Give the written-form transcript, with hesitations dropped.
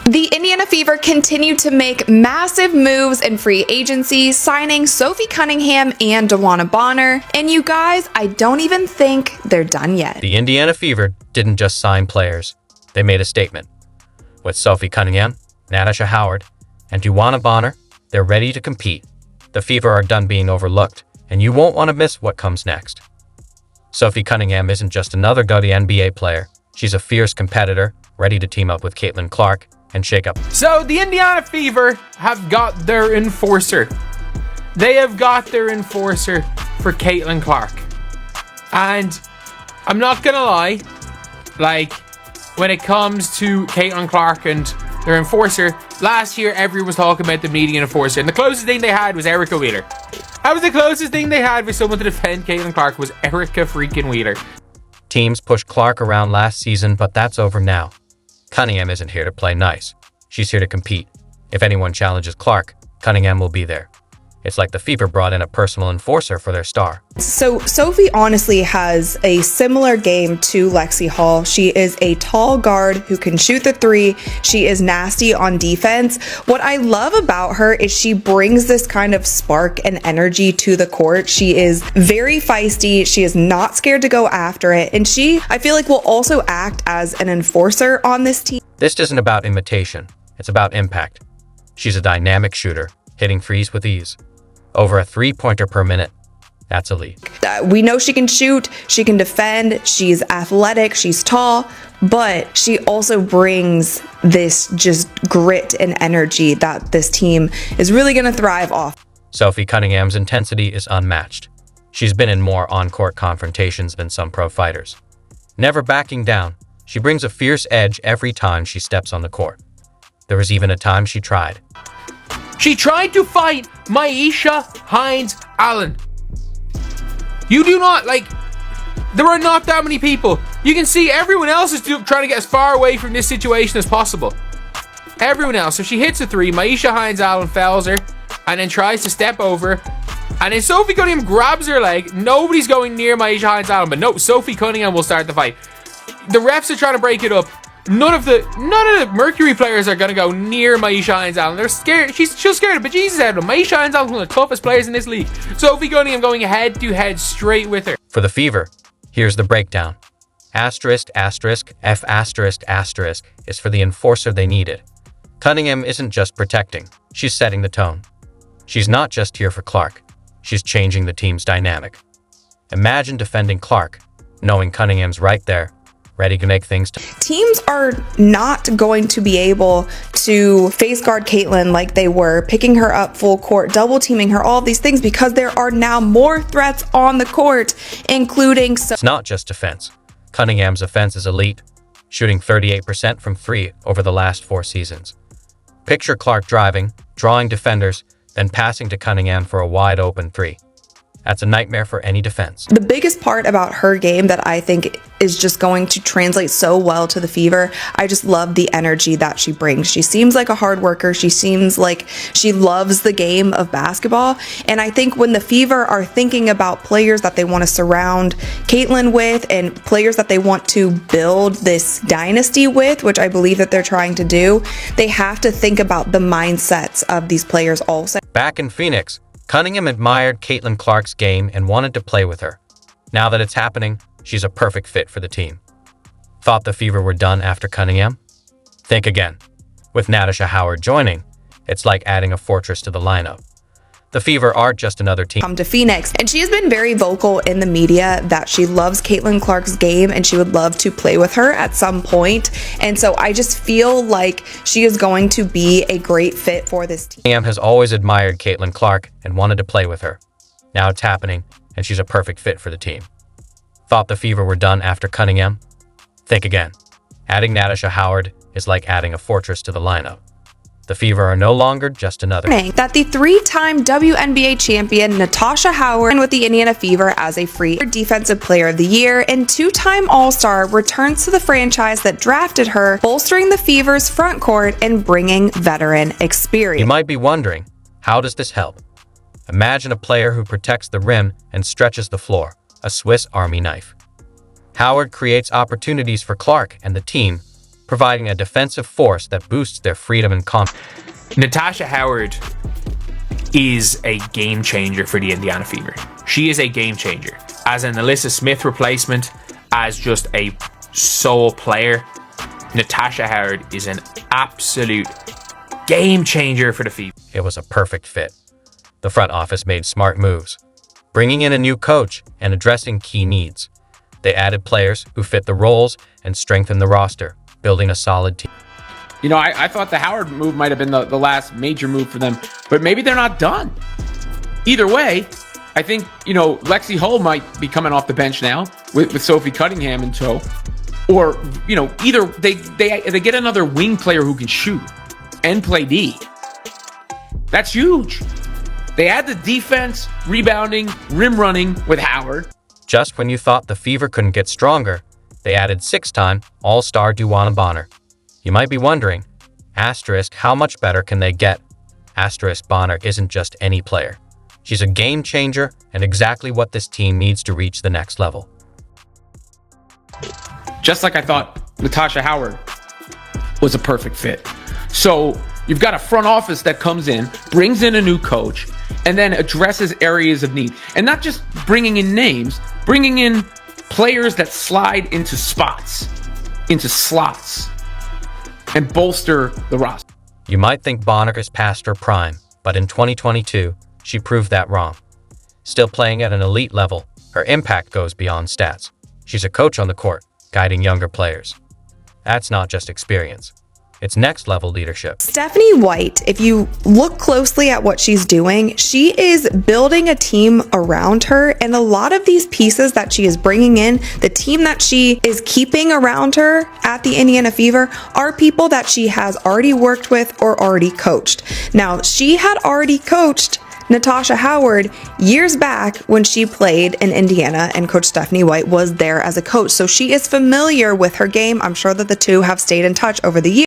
The Indiana Fever continue to make massive moves in free agency, signing Sophie Cunningham and DeWanna Bonner. And you guys, I don't even think they're done yet. The Indiana Fever didn't just sign players. They made a statement. With Sophie Cunningham, Natasha Howard, and DeWanna Bonner, they're ready to compete. The Fever are done being overlooked, and you won't want to miss what comes next. Sophie Cunningham isn't just another WNBA player. She's a fierce competitor, ready to team up with Caitlin Clark and shake up. So the Indiana Fever have got their enforcer. They have got their enforcer for Caitlin Clark. And I'm not gonna lie, like, when it comes to Caitlin Clark and their enforcer, last year everyone was talking about them needing an enforcer, and the closest thing they had was Erica Wheeler. That was the closest thing they had for someone to defend Caitlin Clark, was Erica freaking Wheeler. Teams pushed Clark around last season, but that's over now. Cunningham isn't here to play nice. She's here to compete. If anyone challenges Clark, Cunningham will be there. It's like the Fever brought in a personal enforcer for their star. So Sophie honestly has a similar game to Lexi Hall. She is a tall guard who can shoot the three. She is nasty on defense. What I love about her is she brings this kind of spark and energy to the court. She is very feisty. She is not scared to go after it. And she, I feel like, will also act as an enforcer on this team. This isn't about imitation. It's about impact. She's a dynamic shooter, hitting threes with ease. Over a three-pointer per minute. That's elite. We know she can shoot, she can defend, she's athletic, she's tall, but she also brings this just grit and energy that this team is really going to thrive off. Sophie Cunningham's intensity is unmatched. She's been in more on-court confrontations than some pro fighters. Never backing down, she brings a fierce edge every time she steps on the court. There was even a time she tried. She tried to fight Maisha Hines Allen. You do not, like, there are not that many people. You can see everyone else is trying to get as far away from this situation as possible. Everyone else. So she hits a three. Maisha Hines Allen fouls her and then tries to step over. And then Sophie Cunningham grabs her leg. Nobody's going near Maisha Hines Allen, but no, Sophie Cunningham will start the fight. The refs are trying to break it up. None of the Mercury players are going to go near Maisha Hines Allen. They're scared. She's scared of bejesus out of them. Maisha Hines Allen is one of the toughest players in this league. Sophie Cunningham going head to head straight with her. For the Fever, here's the breakdown. Asterisk, asterisk, F asterisk, asterisk is for the enforcer they needed. Cunningham isn't just protecting. She's setting the tone. She's not just here for Clark. She's changing the team's dynamic. Imagine defending Clark, knowing Cunningham's right there, ready to make things. Teams are not going to be able to face guard Caitlin like they were, picking her up full court, double teaming her, all of these things, because there are now more threats on the court, including. It's not just defense. Cunningham's offense is elite, shooting 38% from three over the last 4 seasons. Picture Clark driving, drawing defenders, then passing to Cunningham for a wide open three. That's a nightmare for any defense. The biggest part about her game that I think is just going to translate so well to the Fever, I just love the energy that she brings. She seems like a hard worker. She seems like she loves the game of basketball. And I think when the Fever are thinking about players that they want to surround Caitlin with and players that they want to build this dynasty with, which I believe that they're trying to do, they have to think about the mindsets of these players also. Back in Phoenix, Cunningham admired Caitlin Clark's game and wanted to play with her. Now that it's happening, she's a perfect fit for the team. Thought the Fever were done after Cunningham? Think again. With Natasha Howard joining, it's like adding a fortress to the lineup. The Fever aren't just another team. Come to Phoenix, and she has been very vocal in the media that she loves Caitlin Clark's game and she would love to play with her at some point. And so I just feel like she is going to be a great fit for this team. Cunningham has always admired Caitlin Clark and wanted to play with her. Now it's happening, and she's a perfect fit for the team. Thought the Fever were done after Cunningham? Think again. Adding Natasha Howard is like adding a fortress to the lineup. The Fever are no longer just another. That the 3-time WNBA champion Natasha Howard with the Indiana Fever as a free defensive player of the year and 2-time All-Star returns to the franchise that drafted her, bolstering the Fever's front court and bringing veteran experience. You might be wondering, how does this help? Imagine a player who protects the rim and stretches the floor, a Swiss Army knife. Howard creates opportunities for Clark and the team, providing a defensive force that boosts their freedom and confidence. Natasha Howard is a game changer for the Indiana Fever. She is a game changer. As an Alyssa Smith replacement, as just a sole player, Natasha Howard is an absolute game changer for the Fever. It was a perfect fit. The front office made smart moves, bringing in a new coach and addressing key needs. They added players who fit the roles and strengthened the roster, building a solid team. You know, I thought the Howard move might have been the last major move for them, but maybe they're not done. Either way, I think, you know, Lexi Hull might be coming off the bench now with Sophie Cunningham in tow. Or, you know, either they get another wing player who can shoot and play D. That's huge. They add the defense, rebounding, rim running with Howard. Just when you thought the Fever couldn't get stronger, they added 6-time All-Star DeWanna Bonner. You might be wondering, asterisk, how much better can they get? Asterisk, Bonner isn't just any player. She's a game changer and exactly what this team needs to reach the next level. Just like I thought Natasha Howard was a perfect fit. So you've got a front office that comes in, brings in a new coach, and then addresses areas of need. And not just bringing in names, bringing in players that slide into spots, into slots, and bolster the roster. You might think Bonner is past her prime, but in 2022, she proved that wrong. Still playing at an elite level, her impact goes beyond stats. She's a coach on the court, guiding younger players. That's not just experience. It's next-level leadership. Stephanie White, if you look closely at what she's doing, she is building a team around her, and a lot of these pieces that she is bringing in, the team that she is keeping around her at the Indiana Fever, are people that she has already worked with or already coached. Now, she had already coached Natasha Howard years back when she played in Indiana, and Coach Stephanie White was there as a coach. So she is familiar with her game. I'm sure that the two have stayed in touch over the years.